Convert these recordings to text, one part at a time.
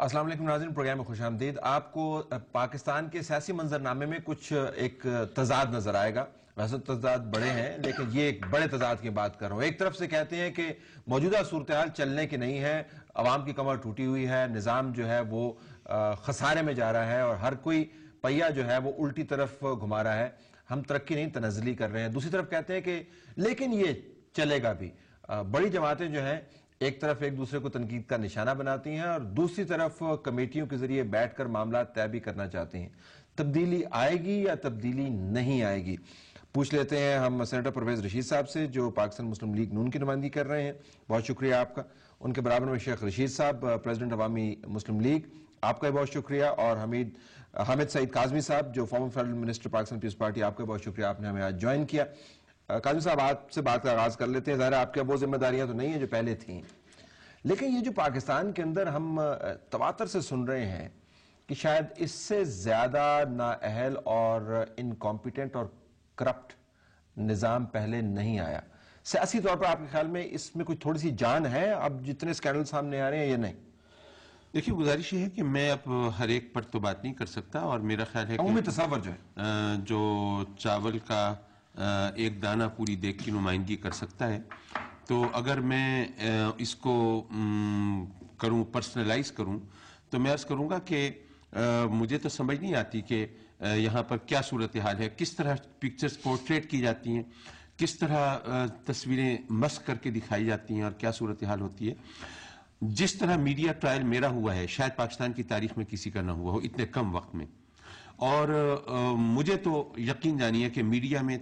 السلام علیکم ناظرین، پروگرام میں خوش آمدید۔ آپ کو پاکستان کے سیاسی منظرنامے میں کچھ ایک تضاد نظر آئے گا۔ ویسے تضاد بڑے ہیں لیکن یہ ایک بڑے تضاد کی بات کر رہا ہوں۔ ایک طرف سے کہتے ہیں کہ موجودہ صورتحال چلنے کی نہیں ہے، عوام کی کمر ٹوٹی ہوئی ہے، نظام جو ہے وہ خسارے میں جا رہا ہے اور ہر کوئی پہیہ جو ہے وہ الٹی طرف گھما رہا ہے، ہم ترقی نہیں تنزلی کر رہے ہیں۔ دوسری طرف کہتے ہیں کہ لیکن یہ چلے گا بھی۔ بڑی جماعتیں جو ہیں ایک طرف ایک دوسرے کو تنقید کا نشانہ بناتی ہیں اور دوسری طرف کمیٹیوں کے ذریعے بیٹھ کر معاملات طے بھی کرنا چاہتے ہیں۔ تبدیلی آئے گی یا تبدیلی نہیں آئے گی؟ پوچھ لیتے ہیں ہم سینیٹر پرویز رشید صاحب سے، جو پاکستان مسلم لیگ نون کی نمائندگی کر رہے ہیں۔ بہت شکریہ آپ کا۔ ان کے برابر میں شیخ رشید صاحب، پریزیڈنٹ عوامی مسلم لیگ، آپ کا بہت شکریہ۔ اور حامد سعید کاظمی صاحب، جو former federal minister Pakistan Peoples Party, آپ کا بہت شکریہ، آپ نے ہمیں آج جوائن کیا۔ کاظمی صاحب، آپ سے بات کا آغاز کر لیتے ہیں۔ ظاہر ہے آپ کے وہ ذمہ داریاں تو نہیں ہیں جو پہلے تھیں، لیکن یہ جو پاکستان کے اندر ہم تواتر سے سن رہے ہیں کہ شاید اس سے زیادہ نااہل اور انکمپیٹنٹ اور کرپٹ نظام پہلے نہیں آیا، سیاسی طور پر آپ کے خیال میں اس میں کوئی تھوڑی سی جان ہے اب جتنے اسکینڈل سامنے آ رہے ہیں یا نہیں؟ دیکھیے، گزارش یہ ہے کہ میں اب ہر ایک پر تو بات نہیں کر سکتا، اور میرا خیال ہے عمومی تصور جو ہے جو چاول کا ایک دانہ پوری دیگ کی نمائندگی کر سکتا ہے، تو اگر میں اس کو کروں، پرسنلائز کروں، تو میں عرض کروں گا کہ مجھے تو سمجھ نہیں آتی کہ یہاں پر کیا صورتحال ہے، کس طرح پکچرز پورٹریٹ کی جاتی ہیں، کس طرح تصویریں مسخ کر کے دکھائی جاتی ہیں اور کیا صورتحال ہوتی ہے۔ جس طرح میڈیا ٹرائل میرا ہوا ہے، شاید پاکستان کی تاریخ میں کسی کا نہ ہوا ہو اتنے کم وقت میں، اور مجھے تو یقین جانی ہے کہ میڈیا میں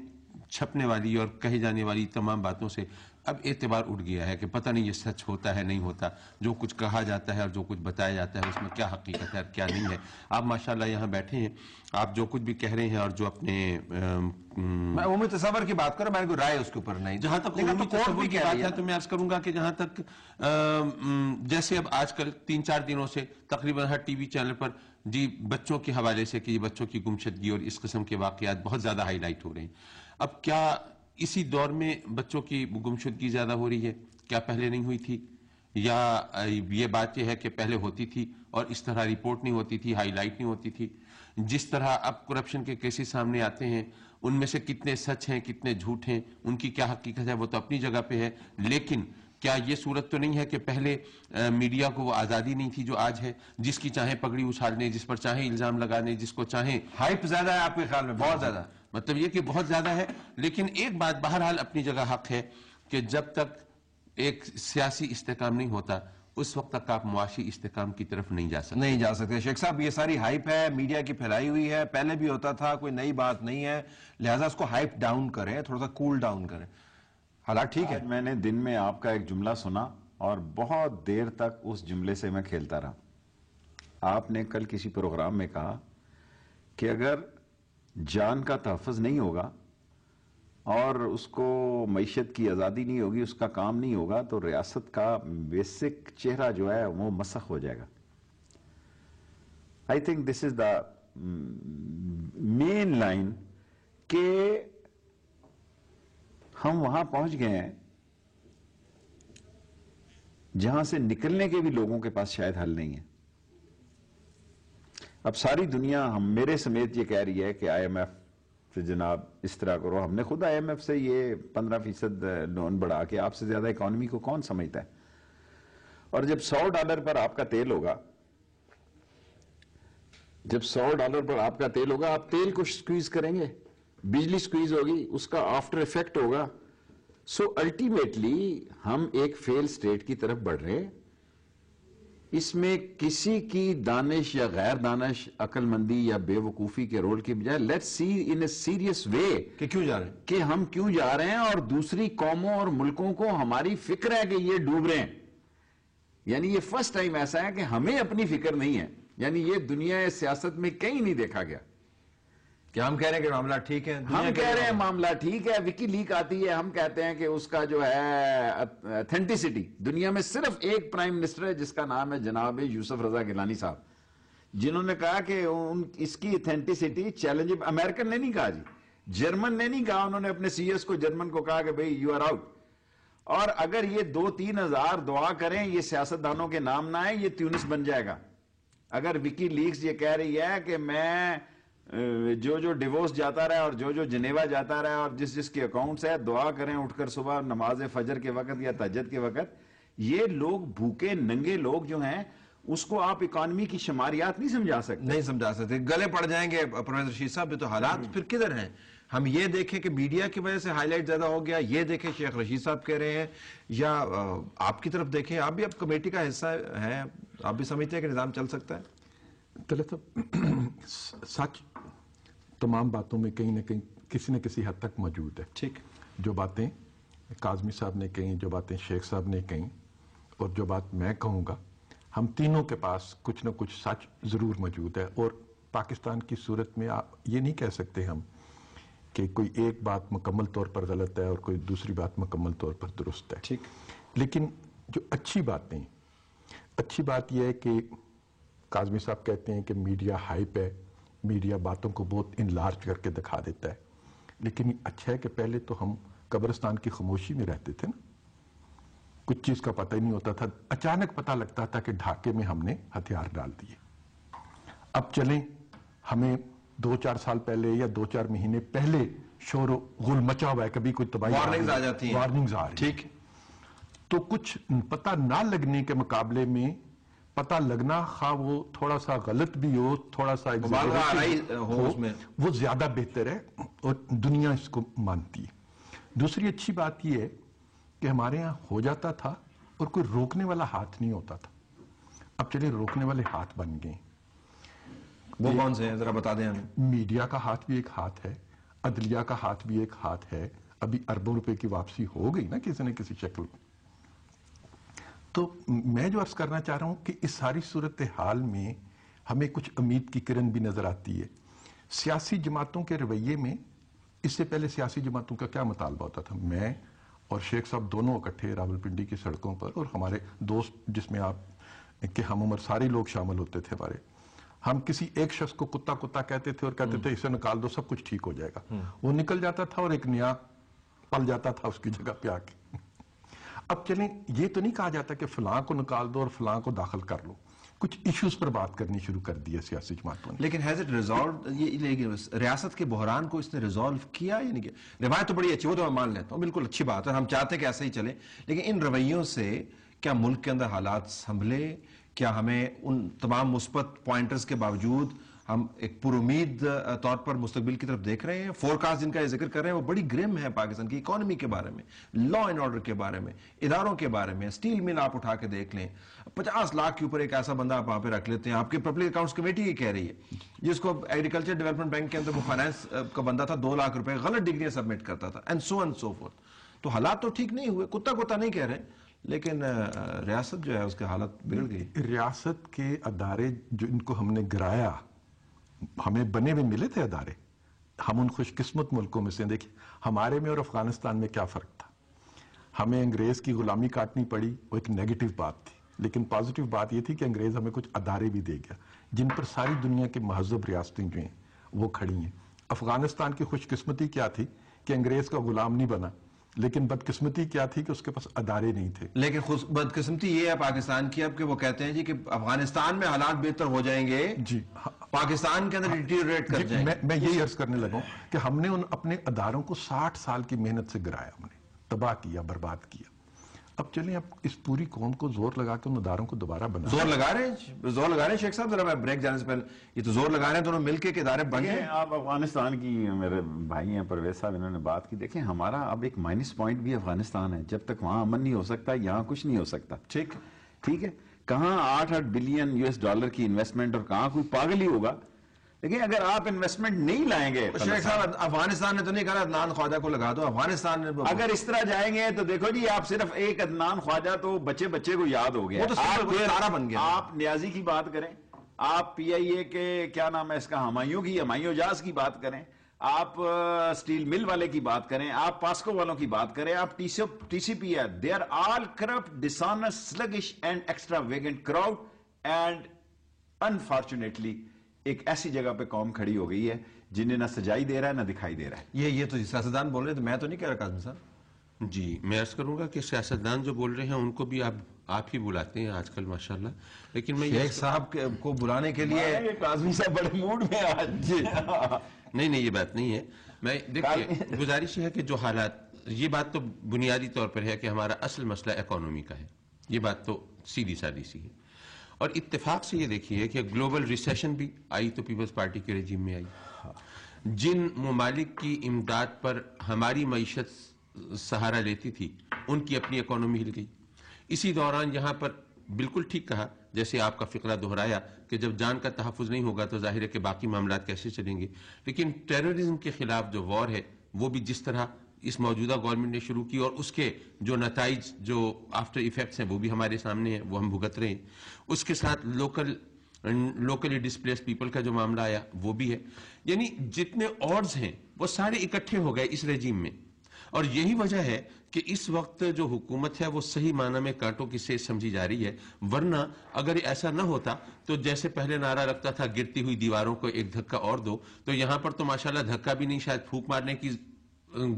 چھپنے والی اور کہے جانے والی تمام باتوں سے اب اعتبار اٹھ گیا ہے کہ پتہ نہیں یہ سچ ہوتا ہے نہیں ہوتا، جو کچھ کہا جاتا ہے اور جو کچھ بتایا جاتا ہے اس میں کیا حقیقت ہے اور کیا نہیں ہے۔ آپ ماشاءاللہ یہاں بیٹھے ہیں، آپ جو کچھ بھی کہہ رہے ہیں اور جو اپنے میں عمومی تصور کی بات کروں، میں نے کوئی رائے اس کے اوپر نہیں، جہاں تک عمومی تصور کی بات ہے تو میں عرض کروں گا کہ جہاں تک جیسے اب آج کل 3-4 دنوں سے تقریباً ہر ٹی وی چینل پر جی بچوں کے حوالے سے کہ یہ بچوں کی گمشدگی اور اس قسم کے واقعات بہت زیادہ ہائی لائٹ ہو رہے ہیں۔ اب کیا اسی دور میں بچوں کی گمشدگی زیادہ ہو رہی ہے؟ کیا پہلے نہیں ہوئی تھی؟ یا یہ بات یہ ہے کہ پہلے ہوتی تھی اور اس طرح رپورٹ نہیں ہوتی تھی، ہائی لائٹ نہیں ہوتی تھی؟ جس طرح اب کرپشن کے کیسز سامنے آتے ہیں، ان میں سے کتنے سچ ہیں کتنے جھوٹ ہیں، ان کی کیا حقیقت ہے، وہ تو اپنی جگہ پہ ہے، لیکن کیا یہ صورت تو نہیں ہے کہ پہلے میڈیا کو وہ آزادی نہیں تھی جو آج ہے، جس کی چاہیں پگڑی اچھالنے، جس پر چاہیں الزام لگانے، جس کو چاہیں ہائپ زیادہ ہے آپ کے خیال میں؟ بہت زیادہ، مطلب یہ کہ بہت زیادہ ہے، لیکن ایک بات بہرحال اپنی جگہ حق ہے کہ جب تک ایک سیاسی استحکام نہیں ہوتا اس وقت تک آپ معاشی استحکام کی طرف نہیں جا سکتے۔ شیخ صاحب، یہ ساری ہائپ ہے، میڈیا کی پھیلائی ہوئی ہے، پہلے بھی ہوتا تھا، کوئی نئی بات نہیں ہے، لہٰذا اس کو ہائپ ڈاؤن کریں، تھوڑا سا کول ڈاؤن کریں، حالات ٹھیک ہے؟ میں نے دن میں آپ کا ایک جملہ سنا اور بہت دیر تک اس جملے سے میں کھیلتا رہا۔ آپ نے کل کسی پروگرام میں کہا کہ اگر جان کا تحفظ نہیں ہوگا اور اس کو معیشت کی آزادی نہیں ہوگی، اس کا کام نہیں ہوگا، تو ریاست کا بیسک چہرہ جو ہے وہ مسخ ہو جائے گا۔ I think this is the main line کہ ہم وہاں پہنچ گئے ہیں جہاں سے نکلنے کے بھی لوگوں کے پاس شاید حل نہیں ہے۔ اب ساری دنیا میرے سمیت یہ کہہ رہی ہے کہ آئی ایم ایف سے جناب اس طرح کرو۔ ہم نے خود آئی ایم ایف سے یہ 15% لون بڑھا کے، آپ سے زیادہ اکانومی کو کون سمجھتا ہے؟ اور جب $100 پر آپ کا تیل ہوگا، جب $100 پر آپ کا تیل ہوگا، آپ تیل کو سکویز کریں گے، بجلی سکویز ہوگی، اس کا آفٹر ایفیکٹ ہوگا۔ سو الٹیمیٹلی ہم ایک فیل سٹیٹ کی طرف بڑھ رہے ہیں۔ اس میں کسی کی دانش یا غیر دانش، عقل مندی یا بے وقوفی کے رول کی بجائے let's see in a serious وے کہ کیوں جا رہے ہیں، کہ ہم کیوں جا رہے ہیں، اور دوسری قوموں اور ملکوں کو ہماری فکر ہے کہ یہ ڈوب رہے ہیں۔ یعنی یہ فرسٹ ٹائم ایسا ہے کہ ہمیں اپنی فکر نہیں ہے، یعنی یہ دنیا سیاست میں کہیں نہیں دیکھا گیا کہ ہم کہہ رہے ہیں کہ معاملہ ٹھیک ہے، ہم کہہ رہے ہیں معاملہ ٹھیک ہے، وکی لیک آتی ہے، ہم کہتے ہیں کہ اس کا جو ہے اتھینٹسٹی، دنیا میں صرف ایک پرائم منسٹر ہے جس کا نام ہے جناب یوسف رضا گیلانی صاحب، جنہوں نے کہا کہ اس کی اتھینٹسٹی چیلنج، امریکن نے نہیں کہا جی، جرمن نے نہیں کہا، انہوں نے اپنے سی ایس کو جرمن کو کہا کہ بھئی یو آر آؤٹ، اور اگر یہ 2-3 ہزار دعا کریں یہ سیاستدانوں کے نام نہ آئے، یہ تیونس بن جائے گا۔ اگر وکی لیکس یہ کہہ رہی ہے کہ میں جو ڈیوورس جاتا رہا اور جو جنیوا جاتا رہا اور جس کے اکاؤنٹس ہے دعا کریں اٹھ کر صبح نماز فجر کے وقت یا تہجد کے وقت، یہ لوگ بھوکے ننگے لوگ جو ہیں اس کو آپ اکانومی کی شماریات نہیں سمجھا سکتے، گلے پڑ جائیں گے پروفیسر رشید صاحب۔ تو حالات پھر کدھر ہیں؟ ہم یہ دیکھیں کہ میڈیا کی وجہ سے ہائی لائٹ زیادہ ہو گیا، یہ دیکھیں شیخ رشید صاحب کہہ رہے ہیں، یا آپ کی طرف دیکھیں، آپ بھی اب کمیٹی کا حصہ ہیں، آپ بھی سمجھتے ہیں کہ نظام چل سکتا ہے؟ طلعت صاحب، سچ تمام باتوں میں کہیں نہ کہیں کسی نہ کسی حد تک موجود ہے۔ ٹھیک، جو باتیں کاظمی صاحب نے کہیں، جو باتیں شیخ صاحب نے کہیں، اور جو بات میں کہوں گا، ہم تینوں کے پاس کچھ نہ کچھ سچ ضرور موجود ہے۔ اور پاکستان کی صورت میں آپ یہ نہیں کہہ سکتے ہم کہ کوئی ایک بات مکمل طور پر غلط ہے اور کوئی دوسری بات مکمل طور پر درست ہے۔ ٹھیک، لیکن جو اچھی بات یہ ہے کہ کاظمی صاحب کہتے ہیں کہ میڈیا ہائپ ہے، میڈیا باتوں کو بہت انلارج کر کے دکھا دیتا ہے، لیکن یہ اچھا ہے کہ پہلے تو ہم قبرستان کی خاموشی میں رہتے تھے نا، کچھ چیز کا پتہ ہی نہیں ہوتا تھا، اچانک پتہ لگتا تھا کہ ڈھاکے میں ہم نے ہتھیار ڈال دیے۔ اب چلیں، ہمیں 2-4 سال پہلے یا 2-4 مہینے پہلے شور و غل مچا ہوا ہے، کبھی کوئی تباہی وارننگز آ جاتی ہیں، وارننگز آ رہی ہیں۔ ٹھیک، تو کچھ پتہ نہ لگنے کے مقابلے میں پتہ لگنا، خواہ وہ تھوڑا سا غلط بھی ہو، تھوڑا سا مبالغہ آرائی ہو اس میں، وہ زیادہ بہتر ہے اور دنیا اس کو مانتی ہے۔ دوسری اچھی بات یہ ہے کہ ہمارے ہاں ہو جاتا تھا اور کوئی روکنے والا ہاتھ نہیں ہوتا تھا، اب چلے روکنے والے ہاتھ بن گئے۔ وہ کون سے ہیں ذرا بتا دیں ہمیں؟ میڈیا کا ہاتھ بھی ایک ہاتھ ہے، عدلیہ کا ہاتھ بھی ایک ہاتھ ہے، ابھی اربوں روپے کی واپسی ہو گئی نا کسی نہ کسی شکل میں۔ تو میں جو عرض کرنا چاہ رہا ہوں کہ اس ساری صورتحال میں ہمیں کچھ امید کی کرن بھی نظر آتی ہے۔ سیاسی جماعتوں کے رویے میں، اس سے پہلے سیاسی جماعتوں کا کیا مطالبہ ہوتا تھا؟ میں اور شیخ صاحب دونوں اکٹھے راولپنڈی کی سڑکوں پر، اور ہمارے دوست جس میں آپ کے ہم عمر سارے لوگ شامل ہوتے تھے ہمارے، ہم کسی ایک شخص کو کتا کہتے تھے اور کہتے تھے اسے نکال دو سب کچھ ٹھیک ہو جائے گا، وہ نکل جاتا تھا اور ایک نیا پل جاتا تھا اس کی جگہ پہ آ کے۔ اب چلیں، یہ تو نہیں کہا جاتا کہ فلاں کو نکال دو اور فلاں کو داخل کر لو، کچھ ایشوز پر بات کرنی شروع کر دی ہے سیاسی جماعتوں نے۔ لیکن ہیز اٹ ریزالوڈ، یہ ریاست کے بحران کو اس نے ریزالو کیا یا نہیں کیا؟ روایت تو بڑی اچھی، وہ تو میں مان لیتا ہوں، بالکل اچھی بات ہے، ہم چاہتے ہیں کہ ایسے ہی چلے، لیکن ان رویوں سے کیا ملک کے اندر حالات سنبھلے؟ کیا ہمیں ان تمام مثبت پوائنٹرز کے باوجود ہم ایک پر امید طور پر مستقبل کی طرف دیکھ رہے ہیں؟ فورکاسٹ جن کا یہ ذکر کر رہے ہیں وہ بڑی گرم ہے، پاکستان کی اکانومی کے بارے میں، لا اینڈ آرڈر کے بارے میں، اداروں کے بارے میں۔ سٹیل مل آپ اٹھا کے دیکھ لیں، 50 لاکھ کے اوپر ایک ایسا بندہ آپ وہاں پہ رکھ لیتے ہیں، آپ کی پبلک اکاؤنٹس کمیٹی یہ کہہ رہی ہے، جس کو ایگریکلچر ڈیولپمنٹ بینک کے اندر وہ فائنانس کا بندہ تھا، 2 لاکھ روپے غلط ڈگریاں سبمٹ کرتا تھا، اینڈ سو فورتھ۔ تو حالات تو ٹھیک نہیں ہوئے، کتا نہیں کہہ رہے، لیکن ریاست جو ہے اس کے حالت بگڑ گئی۔ ریاست کے ادارے جو ان کو ہم نے گرایا، ہمیں بنے ہوئے ملے تھے ادارے، ہم ان خوش قسمت ملکوں میں سے، دیکھیں ہمارے میں اور افغانستان میں کیا فرق تھا۔ ہمیں انگریز کی غلامی کاٹنی پڑی، وہ ایک نیگیٹو بات تھی، لیکن پازیٹیو بات یہ تھی کہ انگریز ہمیں کچھ ادارے بھی دے گیا جن پر ساری دنیا کے مہذب ریاستیں جو ہیں وہ کھڑی ہیں۔ افغانستان کی خوش قسمتی کیا تھی کہ انگریز کا غلام نہیں بنا، لیکن بدقسمتی کیا تھی کہ اس کے پاس ادارے نہیں تھے۔ لیکن بدقسمتی یہ ہے پاکستان کی اب کہ وہ کہتے ہیں جی کہ افغانستان میں حالات بہتر ہو جائیں گے، جی، پاکستان کے اندر ڈیٹیریٹ کر جائیں گے۔ میں یہی عرض کرنے لگا کہ ہم نے ان اپنے اداروں کو 60 سال کی محنت سے گرایا، ہم نے تباہ کیا، برباد کیا۔ اب چلیں، اب اس پوری قوم کو زور لگا کے ان اداروں کو دوبارہ بنا، زور لگا رہے ہیں شیخ صاحب، ذرا میں بریک جانے سے پہلے، یہ تو زور لگا رہے ہیں دونوں مل کے کہ ادارے بنے۔ آپ افغانستان کی، میرے بھائی ہیں پرویز صاحب، انہوں نے بات کی، دیکھیں ہمارا اب ایک مائنس پوائنٹ بھی افغانستان ہے، جب تک وہاں امن نہیں ہو سکتا یہاں کچھ نہیں ہو سکتا۔ ٹھیک ہے، کہاں 8 بلین US$ کی انویسٹمنٹ، اور کہاں کوئی پاگل ہی ہوگا، لیکن اگر آپ انویسٹمنٹ نہیں لائیں گے، شیخ صاحب افغانستان نے تو نہیں کہا عدنان خواجہ کو لگا دو، افغانستان نے اگر اس طرح جائیں گے تو دیکھو جی، آپ صرف ایک عدنان خواجہ تو بچے کو یاد ہو گیا، وہ تو سارا بن گیا۔ آپ نیازی کی بات کریں، آپ PIA کے کیا نام ہے اس کا، ہمایوں جاز کی بات کریں، آپ سٹیل مل والے کی بات کریں، آپ پاسکو والوں کی بات کریں، آپ TCP ہے، they are all corrupt, dishonest, sluggish and extravagant crowd, and unfortunately ایک ایسی جگہ پہ قوم کھڑی ہو گئی ہے جنہیں نہ سجائی دے رہا ہے نہ دکھائی دے رہا ہے۔ یہ تو سیاستدان بول رہے ہیں، تو میں تو نہیں کہہ رہا کاظمی صاحب۔ جی، میں عرض کروں گا کہ سیاستدان جو بول رہے ہیں ان کو بھی آپ آپ ہی بلاتے ہیں آج کل ماشاءاللہ، لیکن میں شیخ صاحب کو بلانے کے لیے کاظمی صاحب بڑے موڈ میں آج نہیں یہ بات نہیں ہے. میں دیکھیے گزارش ہے کہ جو حالات، یہ بات تو بنیادی طور پر ہے کہ ہمارا اصل مسئلہ اکانومی کا ہے، یہ بات تو سیدھی سادی سی ہے. اور اتفاق سے یہ دیکھیے کہ گلوبل ریسیشن بھی آئی تو پیپلز پارٹی کے رجیم میں آئی. جن ممالک کی امداد پر ہماری معیشت سہارا لیتی تھی ان کی اپنی اکانومی ہل گئی. اسی دوران یہاں پر بالکل ٹھیک کہا، جیسے آپ کا فقرہ دہرایا کہ جب جان کا تحفظ نہیں ہوگا تو ظاہر ہے کہ باقی معاملات کیسے چلیں گے. لیکن ٹیررزم کے خلاف جو وار ہے وہ بھی جس طرح اس موجودہ گورنمنٹ نے شروع کی اور اس کے جو نتائج، جو آفٹر ایفیکٹس ہیں وہ بھی ہمارے سامنے ہیں، وہ ہم بھگت رہے ہیں. اس کے ساتھ لوکلی ڈسپلیس پیپل کا جو معاملہ آیا وہ بھی ہے. یعنی جتنے آڈز ہیں وہ سارے اکٹھے ہو گئے اس رجیم میں. اور یہی وجہ ہے کہ اس وقت جو حکومت ہے وہ صحیح معنی میں کانٹوں کی سیج سمجھی جا رہی ہے. ورنہ اگر ایسا نہ ہوتا تو جیسے پہلے نعرہ لگتا تھا گرتی ہوئی دیواروں کو ایک دھکا اور دو، تو یہاں پر تو ماشاءاللہ دھکا بھی نہیں، شاید پھونک مارنے کی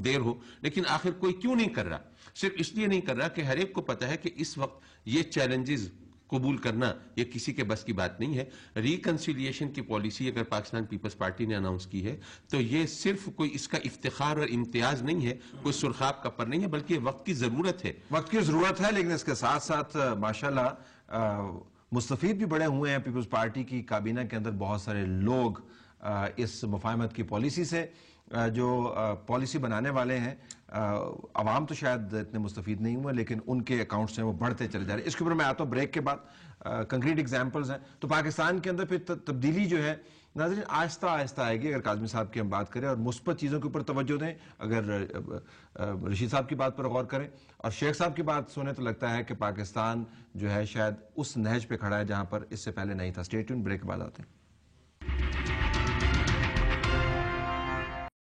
دیر ہو. لیکن آخر کوئی کیوں نہیں کر رہا؟ صرف اس لیے نہیں کر رہا کہ ہر ایک کو پتا ہے کہ اس وقت یہ چیلنجز قبول کرنا یہ کسی کے بس کی بات نہیں ہے. ریکنسیلیشن کی پالیسی اگر پاکستان پیپلز پارٹی نے اناؤنس کی ہے تو یہ صرف کوئی اس کا افتخار اور امتیاز نہیں ہے، کوئی سرخاب کپر نہیں ہے، بلکہ وقت کی ضرورت ہے. وقت کی ضرورت ہے. لیکن اس کے ساتھ ساتھ ماشاءاللہ مستفید بھی بڑے ہوئے ہیں. پیپلز پارٹی کی کابینہ کے اندر بہت سارے لوگ اس مفاہمت کی پالیسی سے جو پالیسی بنانے والے ہیں، عوام تو شاید اتنے مستفید نہیں ہوئے لیکن ان کے اکاؤنٹس ہیں وہ بڑھتے چلے جا رہے ہیں. اس کے اوپر میں آتا ہوں بریک کے بعد. کنکریٹ ایگزامپلز ہیں. تو پاکستان کے اندر پھر تبدیلی جو ہے ناظرین آہستہ آہستہ آئے گی. اگر کاظمی صاحب کی ہم بات کریں اور مثبت چیزوں کے اوپر توجہ دیں، اگر رشید صاحب کی بات پر غور کریں اور شیخ صاحب کی بات سنیں، تو لگتا ہے کہ پاکستان جو ہے شاید اس نہج پہ کھڑا ہے جہاں پر اس سے پہلے نہیں تھا. اسٹے ٹیون، بریک کے بعد آتے ہیں.